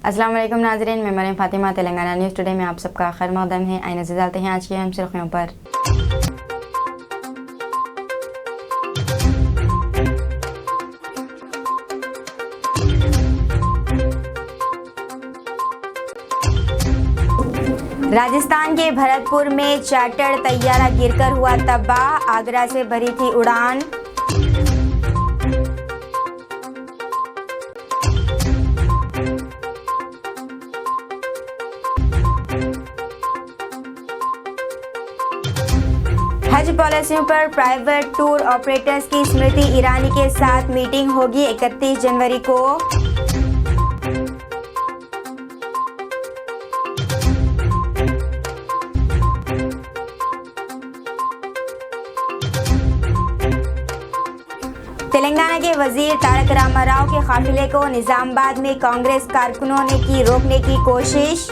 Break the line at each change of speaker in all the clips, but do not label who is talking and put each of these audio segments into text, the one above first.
अस्सलाम वालेकुम नाज़रीन, मैं मरियम फातिमा तेलंगाना न्यूज़ टुडे में आप सबका खैर मक़दम है। आइए नज़र डालते हैं आज की अहम सुर्खियों पर। राजस्थान के भरतपुर में चार्टर्ड तैयारा गिरकर हुआ तबाह, आगरा से भरी थी उड़ान। हज पॉलिसियों पर प्राइवेट टूर ऑपरेटर्स की स्मृति ईरानी के साथ मीटिंग होगी 31 जनवरी को। तेलंगाना के वजीर तारक रामाराव के काफिले को निजामाबाद में कांग्रेस कारकुनों ने की रोकने की कोशिश।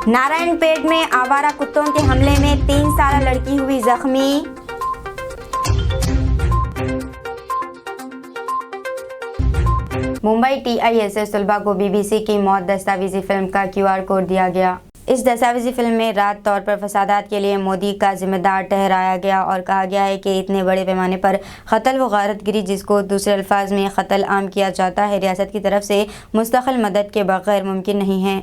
नारायणपेट में आवारा कुत्तों के हमले में 3 साल लड़की हुई जख्मी। मुंबई TISS तलबा को BBC की मौत दस्तावेजी फिल्म का QR कोड दिया गया। इस दस्तावेजी फिल्म में रात तौर पर फसादात के लिए मोदी का जिम्मेदार ठहराया गया और कहा गया है कि इतने बड़े पैमाने पर कत्ल व गारतगिरी, जिसको दूसरे अल्फाज में कत्ल आम किया जाता है, रियासत की तरफ से मुस्तकिल मदद के बगैर मुमकिन नहीं है।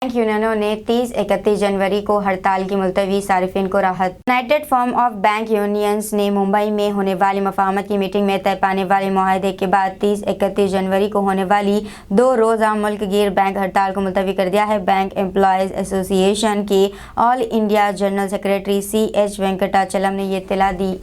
बैंक यूनियनों ने 30-31 जनवरी को हड़ताल की मुलतवी, सारिफिन को राहत। United form of bank unions ने मुंबई में होने वाली मफाहमत की मीटिंग में तय पाने वाले मुआहदे के बाद 30-31 जनवरी को होने वाली 2 रोज़ा मुल्क गिर बैंक हड़ताल को मुलतवी कर दिया है। बैंक एम्प्लॉयज़ एसोसिएशन के all India general secretary CH Venkatachalam ने ये इत्तला दी।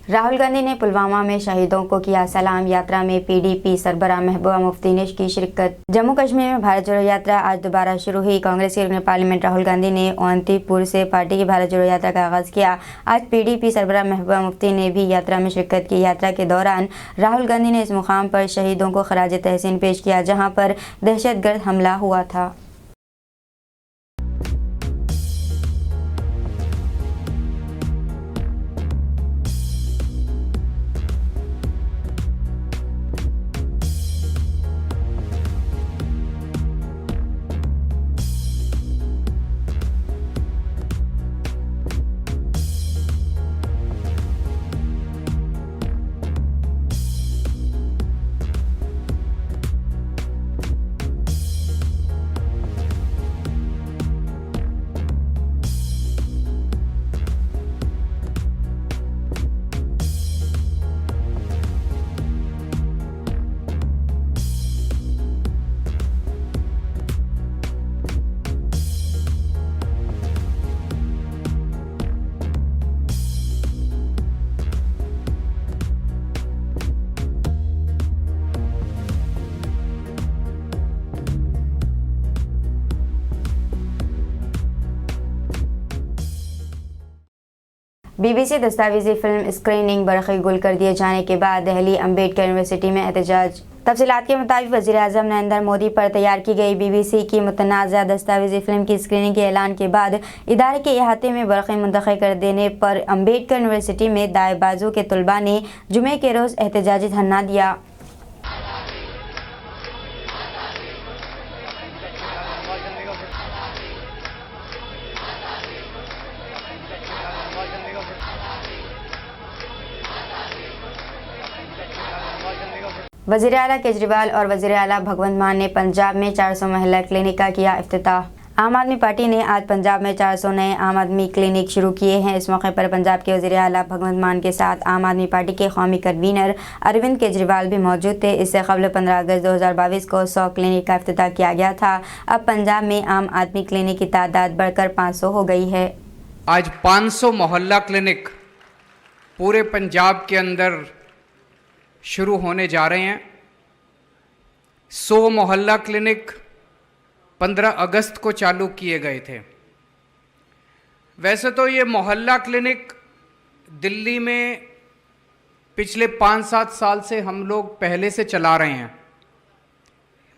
राहुल गांधी ने पुलवामा में शहीदों को किया सलाम। यात्रा में PDP सरबराह महबूबा मुफ्ती ने की शिरकत। जम्मू कश्मीर में भारत जोड़ो यात्रा आज दोबारा शुरू हुई। कांग्रेस के रुकन पार्लियामेंट राहुल गांधी ने अवंतीपुर से पार्टी की भारत जोड़ो यात्रा का आगाज किया। आज PDP सरबराह महबूबा मुफ्ती ने भी यात्रा में शिरकत की। यात्रा के दौरान राहुल गांधी ने इस मुकाम पर शहीदों को खराज तहसीन पेश किया जहाँ पर दहशतगर्द हमला हुआ था। BBC दस्तावेजी फिल्म स्क्रीनिंग बरक़ी गुल कर दिए जाने के बाद दिल्ली अम्बेडकर यूनिवर्सिटी में एहतजाज। तफसीलात के मुताबिक वज़ीर-ए-आज़म नरेंद्र मोदी पर तैयार की गई BBC की मुतनाज़ा दस्तावेजी फिल्म की स्क्रीनिंग के ऐलान के बाद इदारे के अहाते में बरक़ी मुंतक़िल कर देने पर अम्बेडकर यूनिवर्सिटी में दाएं बाजू के तलबा ने जुमे के रोज़ एहतजाजी धरना दिया। वज़ीर आला केजरीवाल और वज़ीर आला भगवंत मान ने पंजाब में 400 महिला क्लिनिक का किया इफ्तिताह। आम आदमी पार्टी ने आज पंजाब में 400 नए आम आदमी क्लिनिक शुरू किए हैं। इस मौके पर पंजाब के वज़ीर आला भगवंत मान के साथ आम आदमी पार्टी के कौमी कन्वीनर अरविंद केजरीवाल भी मौजूद थे। इससे कबल 15 अगस्त 2022 को 100 क्लिनिक का इफ्तिताह किया गया था। अब पंजाब में आम आदमी क्लिनिक की तादाद बढ़कर 500 हो गई है।
आज 500 मोहल्ला क्लिनिक पूरे पंजाब के अंदर शुरू होने जा रहे हैं। 100 मोहल्ला क्लिनिक 15 अगस्त को चालू किए गए थे। वैसे तो ये मोहल्ला क्लिनिक दिल्ली में पिछले 5-7 साल से हम लोग पहले से चला रहे हैं।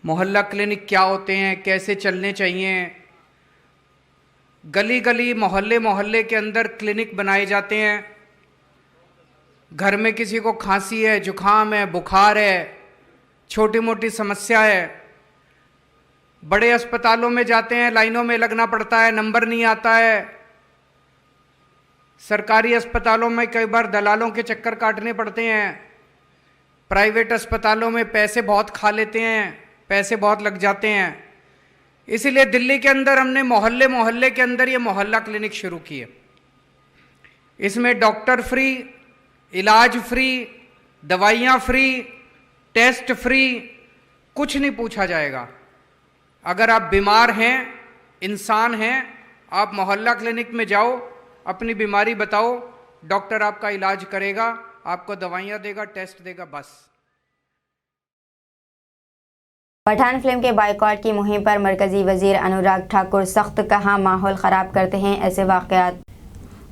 मोहल्ला क्लिनिक क्या होते हैं, कैसे चलने चाहिए, गली गली मोहल्ले मोहल्ले के अंदर क्लिनिक बनाए जाते हैं। घर में किसी को खांसी है, जुखाम है, बुखार है, छोटी मोटी समस्या है, बड़े अस्पतालों में जाते हैं, लाइनों में लगना पड़ता है, नंबर नहीं आता है। सरकारी अस्पतालों में कई बार दलालों के चक्कर काटने पड़ते हैं। प्राइवेट अस्पतालों में पैसे बहुत खा लेते हैं, पैसे बहुत लग जाते हैं। इसीलिए दिल्ली के अंदर हमने मोहल्ले मोहल्ले के अंदर ये मोहल्ला क्लिनिक शुरू किए। इसमें डॉक्टर फ्री, इलाज फ्री, दवाइयाँ फ्री, टेस्ट फ्री, कुछ नहीं पूछा जाएगा। अगर आप बीमार हैं, इंसान हैं, आप मोहल्ला क्लिनिक में जाओ, अपनी बीमारी बताओ, डॉक्टर आपका इलाज करेगा, आपको दवाइयाँ देगा, टेस्ट देगा, बस।
पठान फिल्म के बायकॉट की मुहिम पर मरकजी वजीर अनुराग ठाकुर सख्त, कहा माहौल ख़राब करते हैं ऐसे वाक़यात।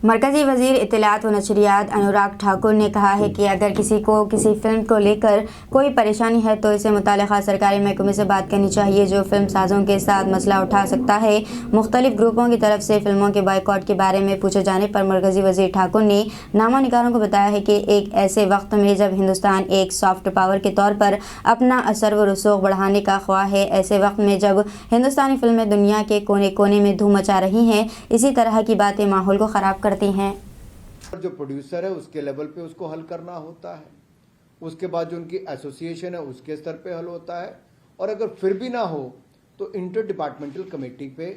मरकजी वजीर इत्तलात व नशरियात अनुराग ठाकुर ने कहा है कि अगर किसी को किसी फिल्म को लेकर कोई परेशानी है तो इसे मुतालिका सरकारी महकमे से बात करनी चाहिए, जो फिल्म साजों के साथ मसला उठा सकता है। मुख्तलिफ ग्रुपों की तरफ से फिल्मों के बायकॉट के बारे में पूछे जाने पर मरकजी वजीर ठाकुर ने नामो निगारों को बताया है कि एक ऐसे वक्त में जब हिंदुस्तान एक सॉफ्ट पावर के तौर पर अपना असर व रसूख बढ़ाने का ख्वाह है, ऐसे वक्त में जब हिंदुस्तानी फिल्में दुनिया के कोने कोने में धूम मचा रही हैं, इसी तरह की बातें माहौल को ख़राब करती हैं।
जो प्रोड्यूसर है उसके लेवल पे उसको हल करना होता है, उसके बाद जो उनकी एसोसिएशन है उसके स्तर पे हल होता है, और अगर फिर भी ना हो तो इंटर डिपार्टमेंटल कमेटी पे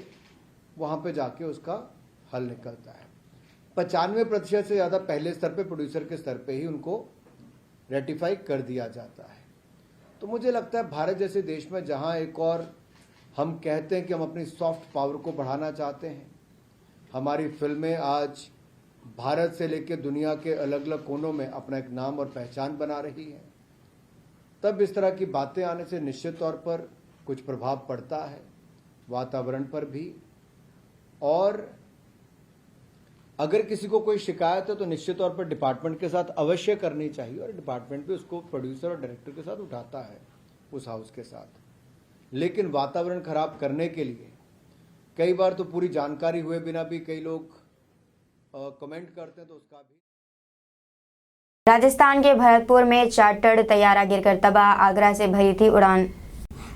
वहाँ पे जाके उसका हल निकलता है। 95% से ज़्यादा पहले स्तर पे प्रोड्यूसर के स्तर पे ही उनको रेटिफाई कर दिया जाता है। तो मुझे लगता है भारत जैसे देश में जहाँ एक और हम कहते हैं कि हम अपनी सॉफ्ट पावर को बढ़ाना चाहते हैं, हमारी फिल्में आज भारत से लेकर दुनिया के अलग अलग कोनों में अपना एक नाम और पहचान बना रही है, तब इस तरह की बातें आने से निश्चित तौर पर कुछ प्रभाव पड़ता है वातावरण पर भी। और अगर किसी को कोई शिकायत है तो निश्चित तौर पर डिपार्टमेंट के साथ अवश्य करनी चाहिए, और डिपार्टमेंट भी उसको प्रोड्यूसर और डायरेक्टर के साथ उठाता है, उस हाउस के साथ। लेकिन वातावरण खराब करने के लिए कई बार तो पूरी जानकारी हुए बिना भी कई लोग कमेंट करते हैं, तो उसका भी।
राजस्थान के भरतपुर में चार्टर्ड तैयारा गिरकर तबाह, आगरा से भरी थी उड़ान।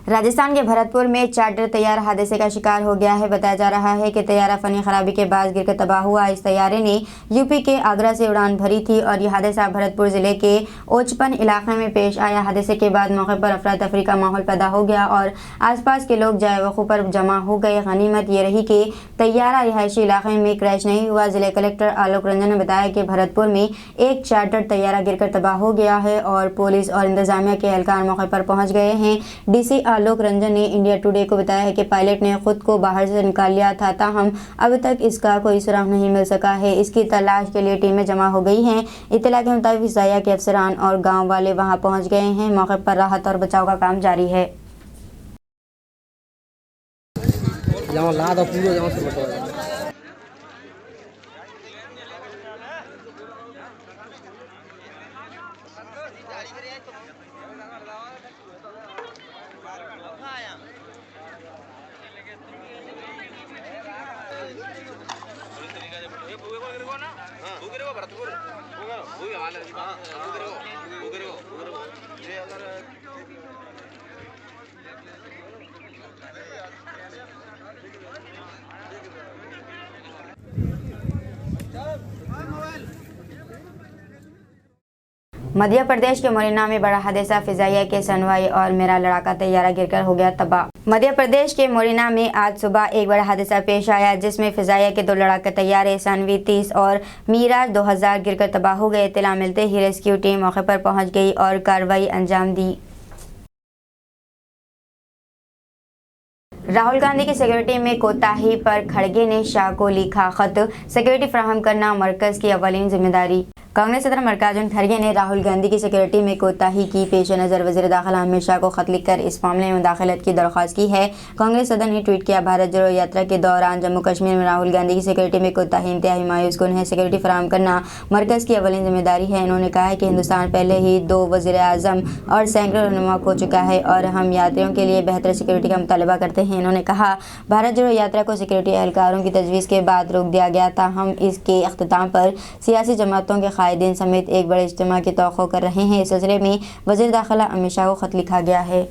राजस्थान के भरतपुर में चार्टर तैयारा हादसे का शिकार हो गया है। बताया जा रहा है कि तैयारा फनी खराबी के बाद गिरकर तबाह हुआ। इस तैयारे ने यूपी के आगरा से उड़ान भरी थी और यह हादसा भरतपुर जिले के ओचपन इलाके में पेश आया। हादसे के बाद मौके पर अफरा तफरी का माहौल पैदा हो गया और आसपास के लोग जाए वक़ू पर जमा हो गए। गनीमत ये रही कि तैयारा रिहायशी इलाके में क्रैश नहीं हुआ। जिले कलेक्टर आलोक रंजन ने बताया कि भरतपुर में एक चार्टर तैयारा गिरकर तबाह हो गया है और पुलिस और इंतजामिया के एहलकार मौके पर पहुंच गए हैं। डीसी आलोक रंजन ने इंडिया टुडे को बताया है कि पायलट ने खुद को बाहर से निकाल लिया था, ताहम अब तक इसका कोई सुराग नहीं मिल सका है। इसकी तलाश के लिए टीमें जमा हो गई हैं। इत्तला के मुताबिक फिजाइया के अफसरान और गांव वाले वहां पहुंच गए हैं। मौके पर राहत और बचाव का काम जारी है। मध्य प्रदेश के मोरिना में बड़ा हादसा, फिजाइया के सनवाई और मेरा लड़ाका तैयारा गिरकर हो गया तबाह। मध्य प्रदेश के मोरिना में आज सुबह एक बड़ा हादसा पेश आया, जिसमें फिजाइया के दो लड़ाका तैयारे सनवी 30 और मीराज 2000 गिरकर तबाह हो गए। इत्तला मिलते ही रेस्क्यू टीम मौके पर पहुंच गई और कार्रवाई अंजाम दी। राहुल गांधी की सिक्योरिटी में कोताही पर खड़गे ने शाह को लिखा खत, सिक्योरिटी फराहम करना मरकज की अवलीन जिम्मेदारी। कांग्रेस सदर मल्लिकार्जुन खड़गे ने राहुल गांधी की सिक्योरिटी में कोताही की पेश नज़र वज़ीर दाखिला अमित शाह को खत लिखकर इस मामले में मुदाखलत की दरख्वास्त की है। कांग्रेस सदर ने ट्वीट किया, भारत जोड़ो यात्रा के दौरान जम्मू कश्मीर में राहुल गांधी की सिक्योरिटी में कोताही इंतहाई मायूसकुन है। सिक्योरिटी फराहम करना मरकज़ की अवलिन जिम्मेदारी है। इन्होंने कहा है कि हिंदुस्तान पहले ही 2 वज़ीर आज़म और सैकड़ों रहनुमा खो चुका है और हम यात्रियों के लिए बेहतर सिक्योरिटी का मुतालबा करते हैं। इन्होंने कहा, भारत जोड़ो यात्रा को सिक्योरिटी एहलकारों की तजवीज़ के बाद रोक दिया गया था। हम इसके अख्तिताम पर सियासी जमातों के कायदीन समेत एक बड़े इज्तिमा की तवक्को कर रहे हैं। इस सिलसिले में वज़ीर दाखिला अमित शाह को खत लिखा गया है।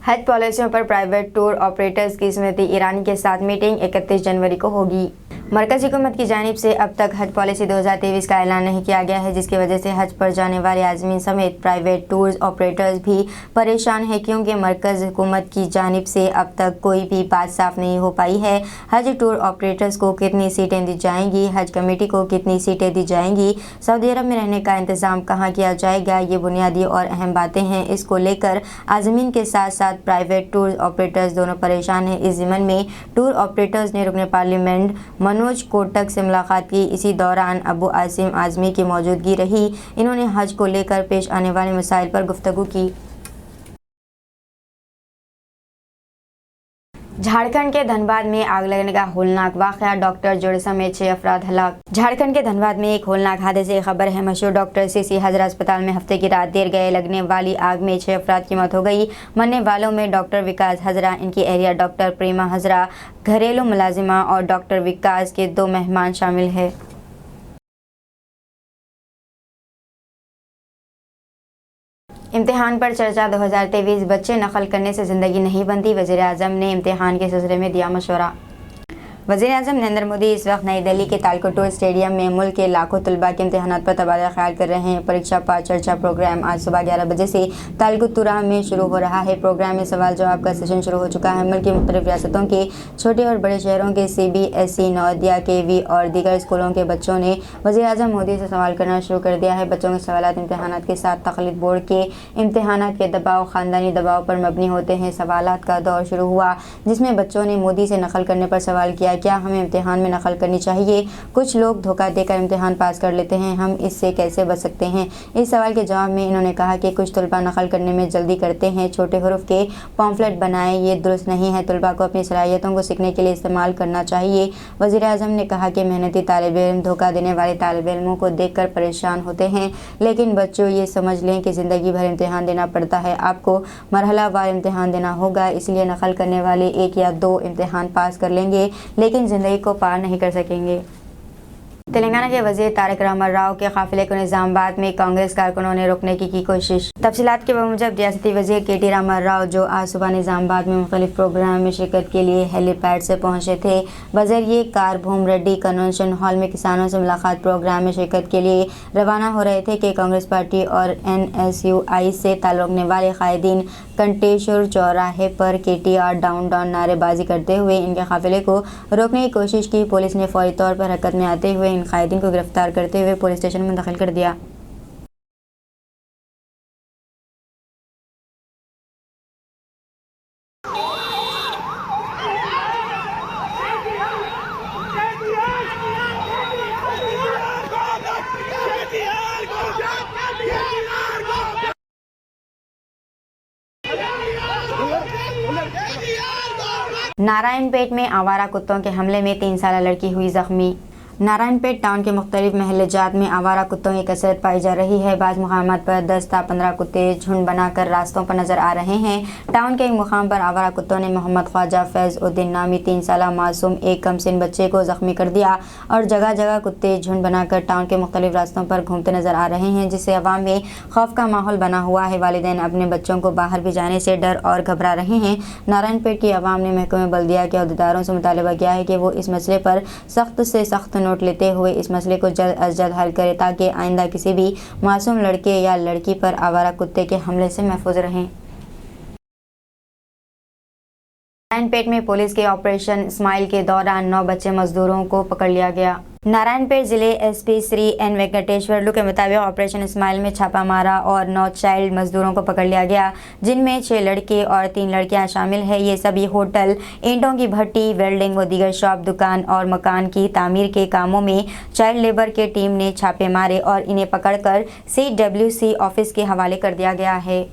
हज पॉलिसियों पर प्राइवेट टूर ऑपरेटर्स की स्मृति ईरानी के साथ मीटिंग 31 जनवरी को होगी। मरकज़ी हुकूमत की जानिब से अब तक हज पॉलिसी 2023 का ऐलान नहीं किया गया है, जिसकी वजह से हज पर जाने वाले आज़मीन समेत प्राइवेट टूर ऑपरेटर्स भी परेशान हैं, क्योंकि मरकज़ हुकूमत की जानिब से अब तक कोई भी बात साफ नहीं हो पाई है। हज टूर ऑपरेटर्स को कितनी सीटें दी जाएंगी, हज कमेटी को कितनी सीटें दी जाएंगी, सऊदी अरब में रहने का इंतज़ाम कहाँ किया जाएगा, ये बुनियादी और अहम बातें हैं। इसको लेकर आज़मीन के साथ साथ प्राइवेट टूर ऑपरेटर्स दोनों परेशान हैं। इस ज़िमन में टूर ऑपरेटर्स ने रुकन पार्लियामेंट मनोज कोटक से मुलाकात की। इसी दौरान अबू आसिम आज़मी की मौजूदगी रही। इन्होंने हज को लेकर पेश आने वाले मसाइल पर गुफ्तगू की। झारखंड के धनबाद में आग लगने का होलनाक वाक़या, डॉक्टर जुड़ समेत 6 अफराद हलाक। झारखंड के धनबाद में एक होलनाक हादसे की खबर है। मशहूर डॉक्टर सीसी हजरा अस्पताल में हफ्ते की रात देर गए लगने वाली आग में 6 अफराद की मौत हो गई। मरने वालों में डॉक्टर विकास हजरा, इनकी एहलिया डॉक्टर प्रेमा हजरा, घरेलू मुलाजिमा और डॉक्टर विकास के 2 मेहमान शामिल हैं। इम्तिहान पर चर्चा 2023, बच्चे नकल करने से ज़िंदगी नहीं बनती, वज़ीर आज़म ने इम्तिहान के सिलसिले में दिया मशवरा। वज़ीर आज़म नरेंद्र मोदी इस वक्त नई दिल्ली के तालकटोरा स्टेडियम में मुल्क के लाखों तलबा के इम्तिहानात पर तबादला ख्याल कर रहे हैं। परीक्षा पर चर्चा प्रोग्राम आज सुबह 11 बजे से तालकटोरा में शुरू हो रहा है। प्रोग्राम में सवाल जवाब का सेशन शुरू हो चुका है। मुल्क की मुख्तलिफ रियासतों के छोटे और बड़े शहरों के CBSE, नवोदया, KV और दीगर स्कूलों के बच्चों ने वज़ीर आज़म मोदी से सवाल करना शुरू कर दिया है। बच्चों के सवालात इम्तिहानात के साथ तकलीफ बोर्ड के इम्तिहानात के दबाव, ख़ानदानी दबाव पर मबनी होते हैं। सवालात का दौर शुरू हुआ, जिसमें बच्चों ने मोदी से नकल करने पर सवाल किया, क्या हमें इम्तिहान में नकल करनी चाहिए? कुछ लोग धोखा देकर इम्तिहान पास कर लेते हैं, हम इससे कैसे बच सकते हैं? इस सवाल के जवाब में इन्होंने कहा कि कुछ तलबा नकल करने में जल्दी करते हैं, छोटे हरूफ के पॉम्फलेट बनाएं, ये दुरुस्त नहीं है। तलबा को अपनी सलाहियतों को सीखने के लिए इस्तेमाल करना चाहिए। वज़ीर आज़म ने कहा कि मेहनती तालिब इल्म धोखा देने वाले तालिब इल्मों को देखकर परेशान होते हैं, लेकिन बच्चों ये समझ लें कि ज़िंदगी भर इम्तिहान देना पड़ता है। आपको मरहलावार इम्तिहान देना होगा, इसलिए नकल करने वाले 1 या 2 इम्तिहान पास कर लेंगे, लेकिन ज़िंदगी को पार नहीं कर सकेंगे। तेलंगाना के वज़ीर तारक रामा राव के काफिले को निज़ामाबाद में कांग्रेस कारकुनों ने रोकने की कोशिश। तफसीलात के मुजब रियासती वज़ीर KT रामा राव, जो आज सुबह निज़ामाबाद में मुख्तलिफ प्रोग्राम में शिरकत के लिए हेलीपैड से पहुंचे थे, बज़रिए car Bhoom Reddy convention hall में किसानों से मुलाकात प्रोग्राम में शिरकत के लिए रवाना हो रहे थे कि कांग्रेस पार्टी और NSUI से ताल्लुक़ रखने वाले कायदीन कंटेश्वर चौराहे पर KTR डाउन डाउन नारेबाजी करते हुए इनके काफिले को रोकने की कोशिश की। पुलिस ने फौरी तौर पर हरकत में आते हुए इन कायदीन को गिरफ्तार करते हुए पुलिस स्टेशन में दाखिल कर दिया। नारायणपेट में आवारा कुत्तों के हमले में 3 साला लड़की हुई जख्मी। नारायणपेट टाउन के मुख्तलिफ महल्ले जात में आवारा कुत्तों की कसरत पाई जा रही है। बाज़ मुकामात पर 10 ता 15 कुत्ते झुंड बनाकर रास्तों पर नजर आ रहे हैं। टाउन के एक मुकाम पर आवारा कुत्तों ने मोहम्मद ख्वाजा फैज़ उद्दीन नामी 3 साला मासूम एक कमसिन बच्चे को जख्मी कर दिया और जगह जगह कुत्ते झुंड बनाकर टाउन के मुख्तलिफ रास्तों पर घूमते नजर आ रहे हैं, जिससे अवाम में खौफ का माहौल बना हुआ है। वालिदैन अपने बच्चों को बाहर भी जाने से डर और घबरा रहे हैं। नारायणपेट की अवाम ने महकमे बल्दिया के अहदेदारों से मुतालबा किया है कि वो इस मसले पर सख्त से सख्त नोट लेते हुए इस मसले को जल्द अज जल्द हल करे, ताकि आइंदा किसी भी मासूम लड़के या लड़की पर आवारा कुत्ते के हमले से महफूज रहें। नारायणपेट में पुलिस के ऑपरेशन स्माइल के दौरान 9 बच्चे मजदूरों को पकड़ लिया गया। नारायणपेट जिले एसपी श्री एन वेंकटेश्वरलू के मुताबिक ऑपरेशन स्माइल में छापा मारा और 9 चाइल्ड मजदूरों को पकड़ लिया गया, जिनमें 6 लड़के और 3 लड़कियां शामिल है। ये सभी होटल, ईंटों की भट्टी, वेल्डिंग व दीगर शॉप, दुकान और मकान की तामीर के कामों में चाइल्ड लेबर के टीम ने छापे मारे और इन्हें पकड़कर CWC ऑफिस के हवाले कर दिया गया है।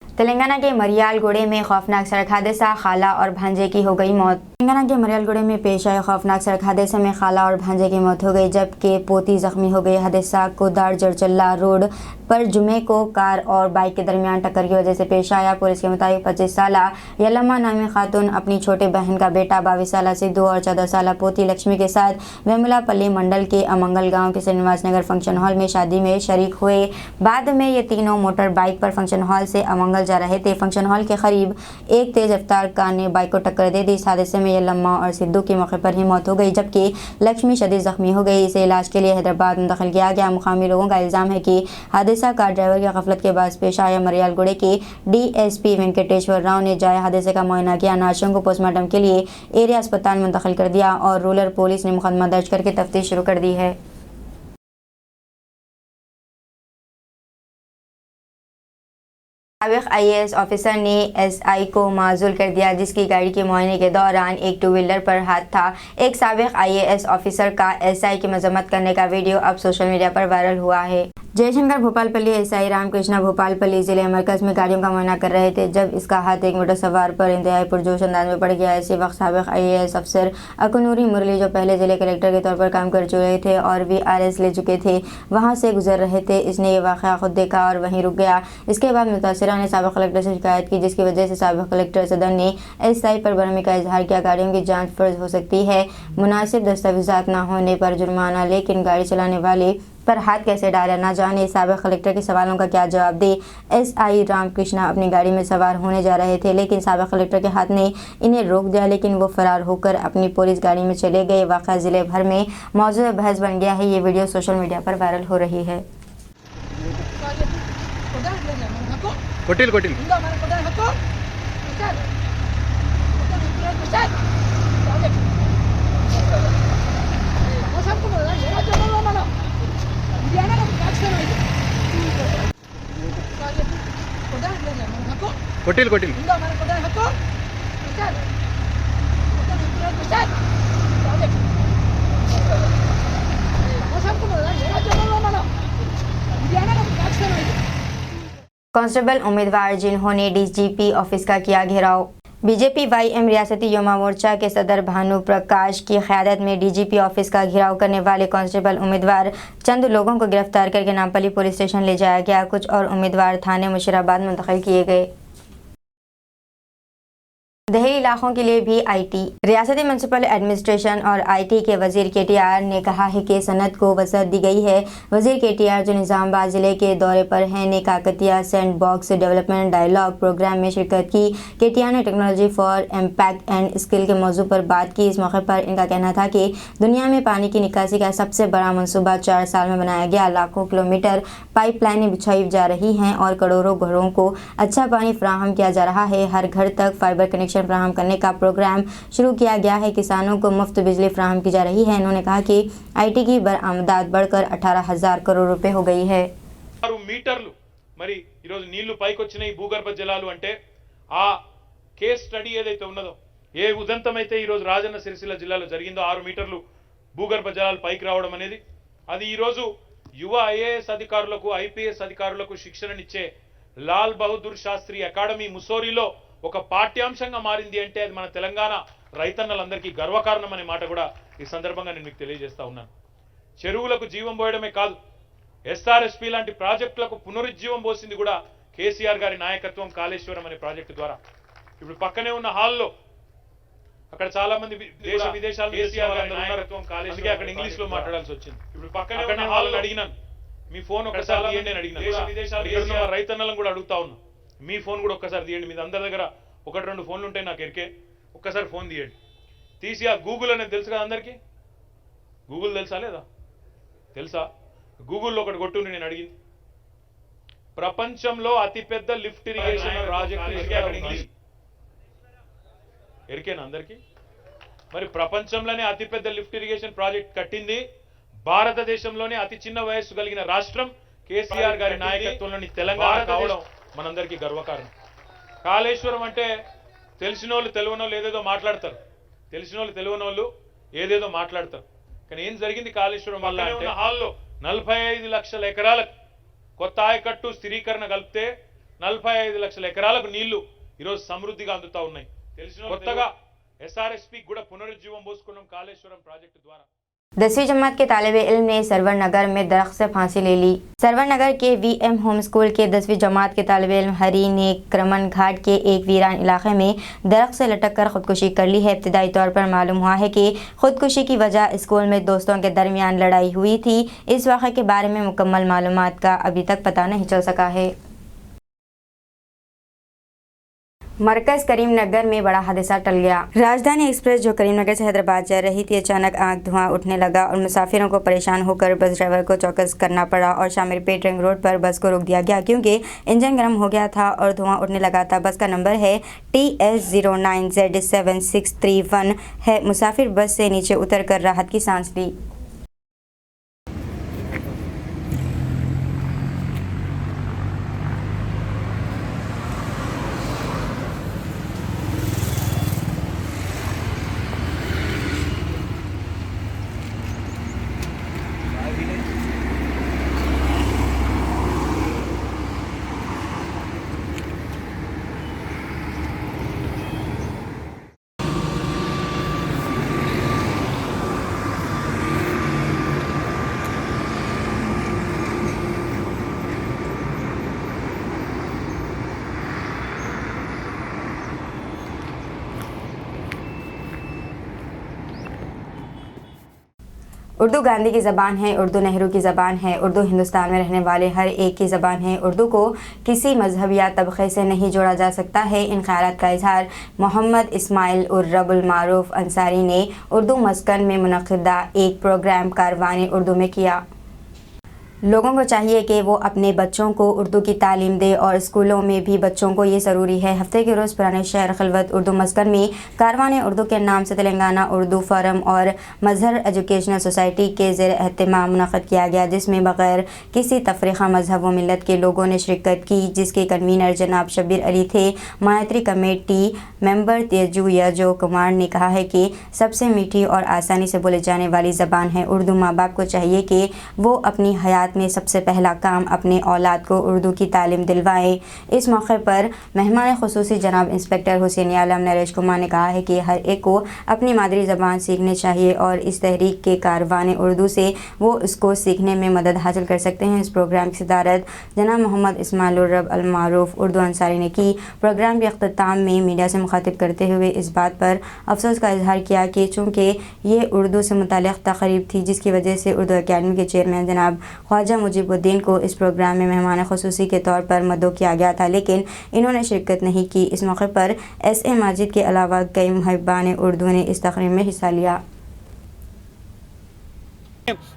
तेलंगाना के मरियालगुड़े में खौफनाक सड़क हादसा, खाला और भांजे की हो गई मौत। तेलंगाना के मरियालगुड़े में पेश आए खौफनाक सड़क हादसे में खाला और भांजे की मौत हो गई, जबकि पोती जख्मी हो गई। हादसा कोदार जरचल्ला रोड पर जुमे को कार और बाइक के दरमियान टक्कर की वजह से पेश आया। पुलिस के मुताबिक 25 साला यलम्मा नामी खातून अपनी छोटे बहन का बेटा 22 साला सिद्धू और 14 साला पोती लक्ष्मी के साथ वेमुलापल्ली मंडल के अमंगल गांव के श्रीनिवास नगर फंक्शन हॉल में शादी में शरीक हुए। बाद में ये तीनों मोटर बाइक पर फंक्शन हॉल से अमंगल जा रहे थे। फंक्शन हॉल के करीब एक तेज रफ्तार कार ने बाइक को टक्कर दे दी। इस हादसे में यलम्मा और सिद्धू की मौके पर ही मौत हो गई, जबकि लक्ष्मी शदीद जख्मी हो गई। इसे इलाज के लिए हैदराबाद मुंतकिल किया गया। मुकामी लोगों का इल्जाम है कि हादसा कार ड्राइवर की गफलत के बाद पेश आया। मरियालगुड़े के DSP वेंकटेश्वर राव ने जाए हादसे का मुआयना किया। नाशों को पोस्टमार्टम के लिए एरिया अस्पताल मुंतकिल कर दिया और रूरल पुलिस ने मुकदमा दर्ज करके तफ्तीश शुरू कर दी है। साबिक IAS ऑफिसर ने SI को माजूल कर दिया, जिसकी गाड़ी के मुआयने के दौरान एक 2 व्हीलर पर हाथ था। एक साबिक IAS ऑफिसर का SI की मजम्मत करने का वीडियो अब सोशल मीडिया पर वायरल हुआ है। जयशंकर भोपालपल्ली SI रामकृष्णा भोपालपल्ली जिले मरकज में गाड़ियों का मुआयना कर रहे थे, जब इसका हाथ एक मोटर सवार पर इंतहाई पुरजोश अंदाज में पड़ गया। इसी वक्त साबिक IAS अफसर अकुनूरी मुरली, जो पहले जिले कलेक्टर के तौर पर काम कर चुके थे और VRS ले चुके थे, वहां से गुजर रहे थे। इसने ये वाक़या खुद देखा और वहीं रुक गया। इसके बाद मुतासिरा ने साबिक कलेक्टर से शिकायत की, जिसकी वजह से साबिक कलेक्टर सदर ने SI पर बरहमी का इजहार किया। गाड़ियों की जाँच फर्ज हो सकती है, मुनासिब दस्तावेजात न होने पर जुर्माना, लेकिन गाड़ी चलाने वाले पर हाथ कैसे डाला ना जाने। साबिक कलेक्टर के सवालों का क्या जवाब दे। SI रामकृष्णा अपनी गाड़ी में सवार होने जा रहे थे, लेकिन साबिक कलेक्टर के हाथ ने इन्हें रोक दिया, लेकिन वो फरार होकर अपनी पुलिस गाड़ी में चले गए। वाक़या जिले भर में मौजूद बहस बन गया है। ये वीडियो सोशल मीडिया पर वायरल हो रही है।
कोटिल कोटिल कोटिल कोटिल
कांस्टेबल उम्मीदवार जिन्होंने DGP ऑफिस का किया घेराव। बीजेपी YM रियासती युवा मोर्चा के सदर भानु प्रकाश की क़यादत में DGP ऑफिस का घेराव करने वाले कांस्टेबल उम्मीदवार चंद लोगों को गिरफ्तार करके नामपल्ली पुलिस स्टेशन ले जाया गया। कुछ और उम्मीदवार थाने मुशीराबाद मुंतकिल किए गए। देही इलाकों के लिए भी IT। रियासती म्यूनसिपल एडमिनिस्ट्रेशन और IT के वजीर KTR ने कहा है कि सनत को वसअत दी गई है। वजीर KTR जो निज़ामाबाद ज़िले के दौरे पर हैं ने Kakatiya sandbox development dialogue program में शिरकत की। KTR ने technology for impact and skill के मौजू पर बात की। इस मौके पर इनका कहना था कि दुनिया में पानी की निकासी का सबसे बड़ा मनसूबा 4 साल में बनाया गया। लाखों किलोमीटर पाइपलाइनें बिछाई जा रही हैं और करोड़ों घरों को अच्छा पानी फराहम किया जा रहा है। हर घर तक फाइबर कनेक्शन फराहम करने का प्रोग्राम शुरू किया गया है। किसानों को मुफ्त बिजली फराहम की जा रही है। उन्होंने कहा कि IT की बरामदात बढ़कर 18,000 करोड़ रुपए हो गई है।
6 మీటర్లు మరి ఈ రోజు నీళ్లు పైకి వచ్చినాయి భూగర్భ జలాలు అంటే ఆ కేస్ స్టడీ ఏదైతే ఉన్నదో ఏ ఉదంతమైతే ఈ రోజు రాజన్న సిరిసిల్ల జిల్లాలో జరిగిందో 6 మీటర్లు భూగర్భ జలాలు పైకి రావడం అనేది అది ఈ రోజు యువ IAS అధికారులకు IPS అధికారులకు శిక్షణనిచ్చే లాల్ బహదూర్ శాస్త్రి అకాడమీ ముసోరిలో ఒక పాఠ్యాంశంగా మారింది అంటే అది మన తెలంగాణ రైతన్నలందరికీ గర్వకారణం అనే మాట కూడా ఈ సందర్భంగా నేను మీకు తెలియజేస్తా ఉన్నాను. చెరువులకు జీవం పోయడమే కాదు SRSP లాంటి ప్రాజెక్టులకు పునరుజ్జీవం పోసింది కూడా కేసీఆర్ గారి నాయకత్వం కాళేశ్వరం అనే ప్రాజెక్టు ద్వారా. ఇప్పుడు పక్కనే ఉన్న హాల్లో అక్కడ చాలా మంది దేశ విదేశాల కేసీఆర్ గారి నాయకత్వం కాళేశ్వరం అక్కడ ఇంగ్లీష్ లో మాట్లాడాల్సి వచ్చింది. ఇప్పుడు పక్కనే ఉన్న హాల్లో అడిగినాను మీ ఫోన్ ఒకసారి తీయండి అని అడిగినాను. దేశ విదేశాల రైతన్నలను కూడా అడుగుతా ఉన్నా మీ ఫోన్ కూడా ఒక్కసారి తీయండి. మీ అందరి దగ్గర 1-2 ఫోన్లు ఉంటాయి నాకు ఎరికే. ఒక్కసారి ఫోన్ తీయండి. తీసి ఆ గూగుల్ అనేది తెలుసు కదా అందరికీ. గూగుల్ తెలుసా లేదా? తెలుసా? గూగుల్లో ఒకటి కొట్టుండి నేను అడిగింది. ప్రపంచంలో అతిపెద్ద లిఫ్ట్ ఇరిగేషన్ ప్రాజెక్టు ఎరికేనా అందరికీ? మరి ప్రపంచంలోనే అతిపెద్ద లిఫ్ట్ ఇరిగేషన్ ప్రాజెక్ట్ కట్టింది భారతదేశంలోనే అతి చిన్న వయస్సు కలిగిన రాష్ట్రం కేసీఆర్ గారి నాయకత్వంలోని తెలంగాణ కావడం మనందరికీ గర్వకారణం. కాళేశ్వరం అంటే తెలిసినోళ్ళు తెలియనోళ్ళు ఏదేదో మాట్లాడతారు, తెలిసినోళ్ళు తెలియనోళ్ళు ఏదేదో మాట్లాడతారు. కానీ ఏం జరిగింది కాళేశ్వరం వల్ల అంటే హాల్లో 45 లక్షల ఎకరాలకు కొత్త ఆయకట్టు స్థిరీకరణ కలిపితే 45 లక్షల ఎకరాలకు నీళ్లు ఈరోజు సమృద్ధిగా అందుతా ఉన్నాయి. తెలిసిన కొత్తగా SRSP కూడా పునరుజ్జీవం పోసుకున్నాం కాళేశ్వరం ప్రాజెక్టు ద్వారా.
10वीं जमात के तालिबे इल्म ने सरवर नगर में दरख्त से फांसी ले ली। सरवर नगर के VM होम स्कूल के 10वीं जमात के तालिबे इल्म हरी ने क्रमन घाट के एक वीरान इलाके में दरख्त से लटक कर खुदकुशी कर ली है। इब्तदाई तौर पर मालूम हुआ है कि खुदकुशी की वजह स्कूल में दोस्तों के दरमियान लड़ाई हुई थी। इस वाक़े के बारे में मुकम्मल मालूमात का अभी तक पता नहीं चल सका है। मरकज करीमनगर में बड़ा हादसा टल गया। राजधानी एक्सप्रेस जो करीमनगर से हैदराबाद जा रही थी, अचानक आग धुआं उठने लगा और मुसाफिरों को परेशान होकर बस ड्राइवर को चौकस करना पड़ा और शामिरपेट रिंग रोड पर बस को रोक दिया गया क्योंकि इंजन गर्म हो गया था और धुआं उठने लगा था। बस का नंबर है TS09Z7631 है। मुसाफिर बस से नीचे उतर कर राहत की सांस ली। उर्दू गांधी की ज़बान है, उर्दू नेहरू की ज़बान है, उर्दू हिंदुस्तान में रहने वाले हर एक की ज़बान है। उर्दू को किसी मजहब या तबक़े से नहीं जोड़ा जा सकता है। इन ख़यालात का इज़हार मोहम्मद इस्माइल उर रब्बुल मारूफ अंसारी ने उर्दू मस्कन में मुनक़िदा एक प्रोग्राम कारवान उर्दू में किया। लोगों को चाहिए कि वो अपने बच्चों को उर्दू की तालीम दे और स्कूलों में भी बच्चों को ये ज़रूरी है। हफ्ते के रोज़ पुराने शहर खिलवत उर्दू मस्कन में कारवान उर्दू के नाम से तेलंगाना उर्दू फोरम और मजहर एजुकेशनल सोसाइटी के ज़ेर एहतमाम मुनक़्क़िद किया गया, जिसमें बग़ैर किसी तफ़रीक़ा मजहब व मिलत के लोगों ने शिरकत की, जिसके कन्वीनर जनाब शब्बीर अली थे। मायत्री कमेटी मेंबर तेजू याजो कुमार ने कहा है कि सबसे मीठी और आसानी से बोले जाने वाली ज़बान है उर्दू। माँ बाप को चाहिए कि वो अपनी हयात में सबसे पहला काम अपने औलाद को उर्दू की तालीम दिलवाएं। इस मौके पर मेहमान ख़ुसूसी जनाब इंस्पेक्टर हुसैन आलम नरेश कुमार ने कहा है कि हर एक को अपनी मादरी ज़बान सीखनी चाहिए और इस तहरीक के कारवान उर्दू से वो इसको सीखने में मदद हासिल कर सकते हैं। इस प्रोग्राम की सदारत जनाब मोहम्मद इस्माइल उर रब्बुल मारूफ उर्दू अंसारी ने की। प्रोग्राम के अख्ताम में मीडिया से मुखातिब करते हुए इस बात पर अफसोस का इजहार किया कि चूँकि ये उर्दू से मुताल्लिक़ तक़रीब थी, जिसकी वजह से उर्दू अकेडमी के चेयरमैन जनाब ख्वाजा मुजीबुद्दीन को इस प्रोग्राम में मेहमान ख़ुसूसी के तौर पर मदऊ किया गया था, लेकिन इन्होंने शिरकत नहीं की। इस मौके पर SA माजिद के अलावा कई मुहिब्बान उर्दू ने इस तकरीब में हिस्सा लिया।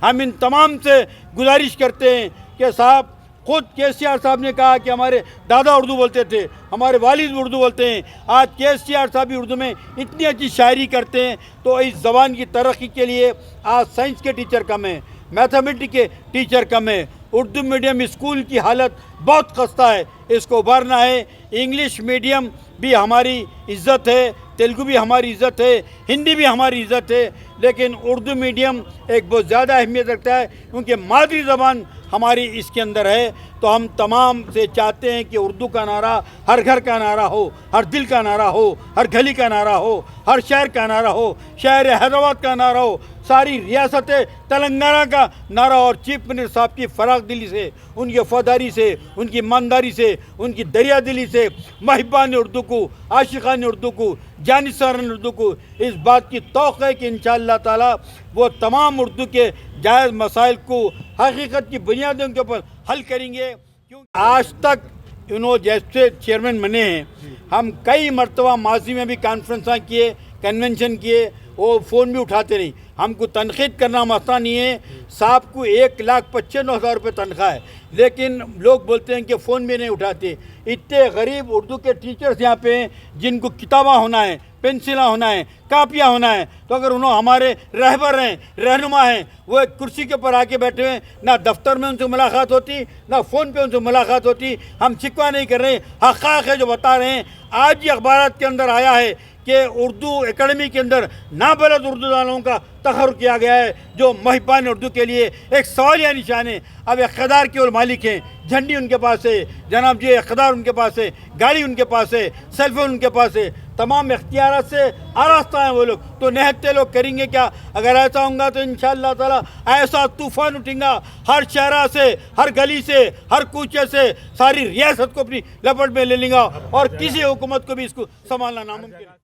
हम इन तमाम से गुजारिश करते हैं कि साहब, खुद KCR साहब ने कहा कि हमारे दादा उर्दू बोलते थे, हमारे वालिद उर्दू बोलते हैं। आज KCR साहब भी उर्दू में इतनी अच्छी शायरी करते हैं, तो इस ज़बान की तरक्की के लिए आज साइंस के टीचर कम हैं, मैथमेटिक्स के टीचर कम है। उर्दू मीडियम स्कूल की हालत बहुत खस्ता है, इसको उभारना है। इंग्लिश मीडियम भी हमारी इज़्ज़त है, तेलुगु भी हमारी इज़्ज़त है, हिंदी भी हमारी इज़्ज़त है, लेकिन उर्दू मीडियम एक बहुत ज़्यादा अहमियत रखता है क्योंकि मादरी ज़बान हमारी इसके अंदर है। तो हम तमाम से चाहते हैं कि उर्दू का नारा हर घर का नारा हो, हर दिल का नारा हो, हर गली का नारा हो, हर शहर का नारा हो, शहर हैदराबाद का नारा हो, सारी रियासत तेलंगाना का नारा। और चीफ मिनिस्टर साहब की फराग दिली से, उनकी वफादारी से, उनकी ईमानदारी से, उनकी दरिया दिली से महबान उर्दू को, आशिकान उर्दू को, जानिसारन उर्दू को इस बात की तौक़ है कि इंशाअल्लाह ताला वो तमाम उर्दू के जायज़ मसाइल को हकीकत की बुनियादों के ऊपर हल करेंगे। क्योंकि आज तक इन्होंने जैसे चेयरमैन बने हैं, हम कई मरतबा माजी में भी कॉन्फ्रेंस किए, कन्वेंशन किए, वो फ़ोन भी उठाते नहीं। हमको तनक़ीद करना मसला नहीं है, साहब को 1,95,000 रुपये तनख्वाह है, लेकिन लोग बोलते हैं कि फ़ोन भी नहीं उठाते। इतने गरीब उर्दू के टीचर्स यहाँ पे हैं जिनको किताबा होना है, पेंसिला होना है, कापियाँ होना है। तो अगर उन्होंने हमारे रहबर हैं, रहनुमा हैं, वो एक कुर्सी के ऊपर आके बैठे हुए, ना दफ्तर में उनसे मुलाकात होती, ना फ़ोन पे उनसे मुलाकात होती। हम शिकवा नहीं कर रहे, हक़ाइक़ है जो बता रहे हैं। आज ये अखबारात के अंदर आया है कि उर्दू एकेडमी के अंदर नाबलद उर्दू दानों का तखर्रुज किया गया है, जो महबान उर्दू के लिए एक सवालिया निशान है। अब इक़्तिदार केवल मालिक हैं, झंडी उनके पास है, जनाब जी इक़्तिदार उनके पास है, गाड़ी उनके पास है, सेलफोन उनके पास है, तमाम इख्तियारात से आरास्ता हैं वो लोग। तो निहत्ते लोग करेंगे क्या? अगर ऐसा होगा तो इंशाअल्लाह ताला ऐसा तूफ़ान उठेगा, हर शहरा से, हर गली से, हर कूचे से सारी रियासत को अपनी लपट में ले लेगा और किसी हुकूमत को भी इसको संभालना नामुमकिन है।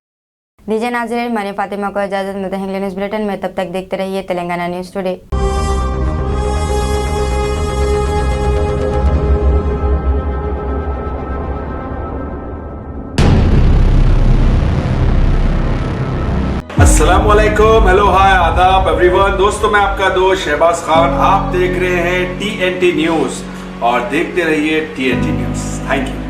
दीजिए नाज़रीन, मैंने फातिमा को इजाज़त मिलते हैं अगले न्यूज़ बुलेटिन में। तब तक देखते रहिए तेलंगाना न्यूज़ टुडे।
अस्सलामुअलैकुम, हेलो, हाय, आदाब एवरीवन। दोस्तों, मैं आपका दोस्त शहबाज खान, आप देख रहे हैं TNT न्यूज़ और देखते रहिए TNT न्यूज़। Thank you.